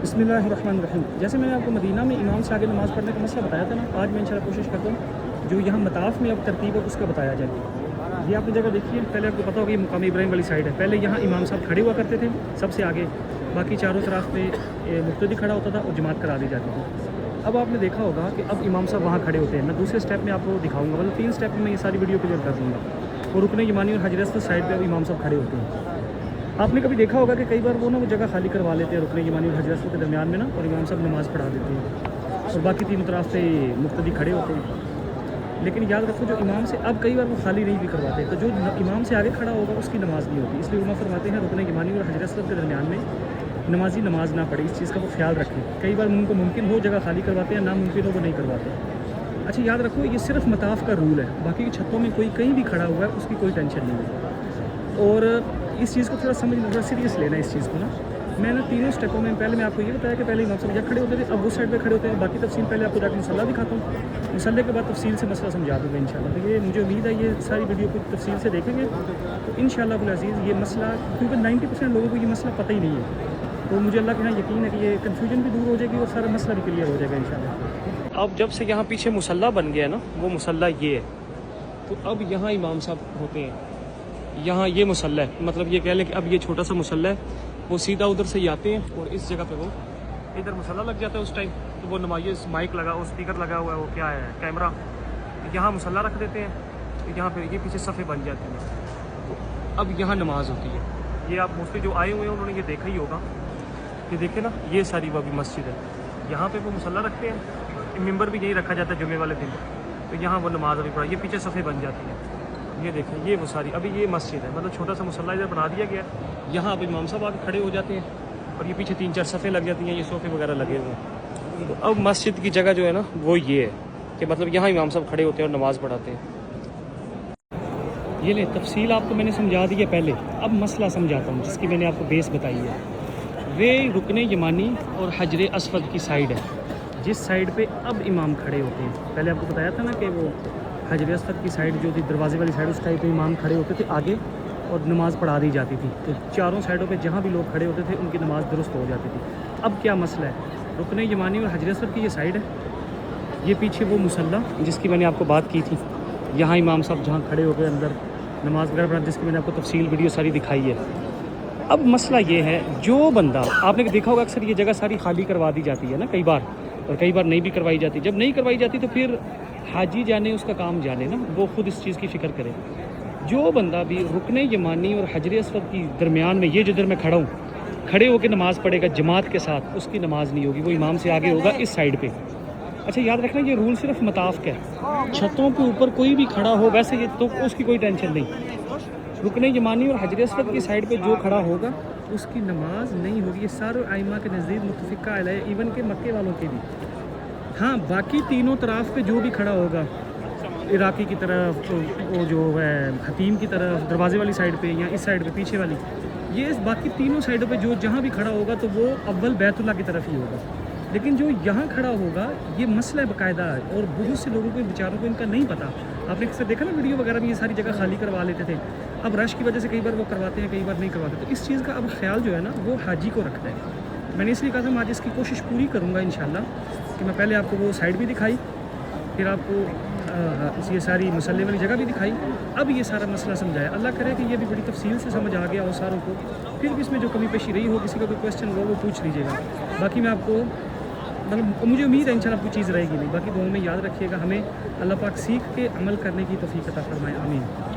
बिस्मिल्लाहिर्रहमानिर्रहीम। जैसे मैंने आपको मदीना में इमाम से आगे नमाज़ पढ़ने का मसला बताया था ना, आज मैं इंशाल्लाह कोशिश करता हूँ जो यहाँ मताफ़ में अब तरतीब है उसका बताया जाए। ये आपने जगह देखिए, पहले आपको पता होगा ये मुकाम इब्राहिम वाली साइड है। पहले यहाँ इमाम साहब खड़े हुआ करते थे सबसे आगे, बाकी चारों तरफ पे मुक्तदी खड़ा होता था और जमात करा दी जाती थी। अब आपने देखा होगा कि अब इमाम साहब वहाँ खड़े होते हैं। मैं दूसरे स्टेप में आपको दिखाऊंगा, मतलब 3 स्टेप में मैं ये सारी वीडियो क्लियर कर दूँगा। और रुकने यमानी और हजर अस्वद साइड पे अब इमाम साहब खड़े होते हैं। आपने कभी देखा होगा कि कई बार वो जगह खाली करवा लेते हैं रुकने यमानी और हजर अस्वद के दरमियान में ना, और इमाम साहब नमाज़ पढ़ा देते हैं और बाकी 3 तरफ से मुक्तदी खड़े होते हैं। लेकिन याद रखो जो इमाम से अब कई बार वो खाली नहीं भी करवाते, तो जो इमाम से आगे खड़ा होगा उसकी नमाज़ नहीं होती। इसलिए उलमा फरमाते हैं रुकने यमानी और हजर अस्वद के दरमियान में नमाजी नमाज ना पढ़े। इस चीज़ का वो ख्याल रखें। कई बार उनको मुमकिन हो जगह खाली करवाते हैं, नामुमकिन हो वो नहीं करवाते। अच्छा याद रखो ये सिर्फ मताफ़ का रूल है, बाकी की छतों में कोई कहीं भी खड़ा हुआ है उसकी कोई टेंशन नहीं है। और इस चीज़ को थोड़ा थोड़ा सीरियस लेना है इस चीज़ को ना। मैंने 3 स्टेपों में पहले मैं आपको ये बताया कि पहले इमाम साहब यहाँ खड़े होते थे, अब उस साइड पे खड़े होते हैं। बाकी तफसील पहले आपको जाकर मुसल्ला दिखाता हूँ, मुसल्ले के बाद तफसील से मसला समझा दूँगा इंशाल्लाह। तो ये मुझे उम्मीद है ये सारी वीडियो को तफसील से देखेंगे तो इंशाल्लाह अब्दुल अज़ीज़ ये मसला, क्योंकि 90% लोगों को ये मसला पता ही नहीं है, तो मुझे अल्लाह के यहाँ यकीन है कि ये कन्फ्यूजन भी दूर हो जाएगी और सारा मसला भी क्लियर हो जाएगा इंशाल्लाह। अब जब से यहाँ पीछे मुसल्ला बन गया ना, वो मुसल्ला ये है, तो अब यहाँ इमाम साहब होते हैं। यहाँ ये मुसल्ला है, मतलब ये कह लें कि अब ये छोटा सा मुसल्ला है, वो सीधा उधर से ही आते हैं और इस जगह पे वो इधर मुसल्ला लग जाता है उस टाइम। तो वो नमाज़ माइक लगा, वो स्पीकर लगा हुआ है, वो क्या है कैमरा, यहाँ मुसल्ला रख देते हैं, तो यहाँ पे ये पीछे सफ़े बन जाती हैं। तो अब यहाँ नमाज होती है। ये आप मोस्टली जो आए हुए हैं उन्होंने ये देखा ही होगा कि देखे ना, ये सारी वो भी मस्जिद है। यहाँ पे वो मुसल्ला रखते हैं, मिंबर भी यही रखा जाता है जुमे वाले दिन, तो यहाँ वो नमाज अभी पढ़ा, ये पीछे सफ़े बन जाती है। ये देखें, ये वो सारी अभी ये मस्जिद है, मतलब छोटा सा मुसल्ला इधर बना दिया गया है। यहाँ अब इमाम साहब आके खड़े हो जाते हैं और ये पीछे 3-4 सफ़े लग जाती हैं, ये सोफ़े वगैरह लगे हुए हैं। तो अब मस्जिद की जगह जो है ना वो ये है कि मतलब यहाँ इमाम साहब खड़े होते हैं और नमाज़ पढ़ाते हैं। ये ले तफसील आपको मैंने समझा दी है पहले, अब मसला समझाता हूँ जिसकी मैंने आपको बेस बताई है। वे रुकने यमानी और हजर अस्वद की साइड है, जिस साइड पे अब इमाम खड़े होते हैं। पहले आपको बताया था ना कि वो हजर अस्वद की साइड जो थी दरवाजे वाली साइड, उस टाइप पे इमाम खड़े होते थे आगे और नमाज़ पढ़ा दी जाती थी। तो चारों साइडों पे जहाँ भी लोग खड़े होते थे उनकी नमाज़ दुरुस्त हो जाती थी। अब क्या मसला है, रुकने यमानी और हजर अस्वद की ये साइड है, ये पीछे वो मुसल्ला जिसकी मैंने आपको बात की थी, यहाँ इमाम साहब जहाँ खड़े हो गए अंदर नमाज़ वगैरह पढ़ा, जिसकी मैंने आपको तफसील वीडियो सारी दिखाई है। अब मसला ये है, जो बंदा आपने देखा होगा अक्सर ये जगह सारी खाली करवा दी जाती है ना कई बार, और कई बार नहीं भी करवाई जाती। जब नहीं करवाई जाती तो फिर हाजी जाने उसका काम जाने ना, वो खुद इस चीज़ की फ़िक्र करे। जो बंदा भी रुकने यमानी और हजर अस्वद की दरमियान में, ये जिधर मैं खड़ा हूँ, खड़े होकर नमाज़ पढ़ेगा जमात के साथ, उसकी नमाज नहीं होगी, वो इमाम से आगे होगा इस साइड पे। अच्छा याद रखना ये रूल सिर्फ मताफ़ का है, छतों के ऊपर कोई भी खड़ा हो वैसे ये तो उसकी कोई टेंशन नहीं। रुकने यमानी और हजर अस्वद की साइड पे जो खड़ा होगा उसकी नमाज नहीं होगी। ये सारे आइमा के नज़दीक मुत्तफ़िक़ा अलैह, इवन के मक्के वालों के भी। हाँ, बाकी तीनों तरफ पे जो भी खड़ा होगा, इराकी की तरफ, वो जो है हतीम की तरफ दरवाजे वाली साइड पे, या इस साइड पे पीछे वाली, ये बाकी तीनों साइडों पे जो जहाँ भी खड़ा होगा तो वो अव्वल बैतुल्लाह की तरफ ही होगा। लेकिन जो यहाँ खड़ा होगा ये मसला है बाकायदा है, और बहुत से लोगों को बेचारों को इनका नहीं पता। आपने अक्सर देखा ना वीडियो वगैरह में ये सारी जगह खाली करवा लेते थे, अब रश की वजह से कई बार वो करवाते हैं, कई बार नहीं करवाते। तो इस चीज़ का अब ख्याल जो है ना वो हाजी को रखता है। मैंने इसलिए कहा था मैं आज इसकी कोशिश पूरी करूँगा इंशाल्लाह, कि मैं पहले आपको वो साइड भी दिखाई, फिर आपको ये सारी मुसल्ले वाली जगह भी दिखाई, अब ये सारा मसला समझाया। अल्लाह करे कि ये भी बड़ी तफसील से समझ आ गया हो सारों को। फिर भी इसमें जो कमी पेशी रही हो, किसी का कोई क्वेश्चन हो वो पूछ लीजिएगा। बाकी मैं आपको मतलब मुझे उम्मीद है इंशाल्लाह कोई चीज़ रहेगी नहीं। बाकी दोनों में याद रखिएगा, हमें अल्लाह पाक सीख के अमल करने की तौफीक अता फरमाए, आमीन।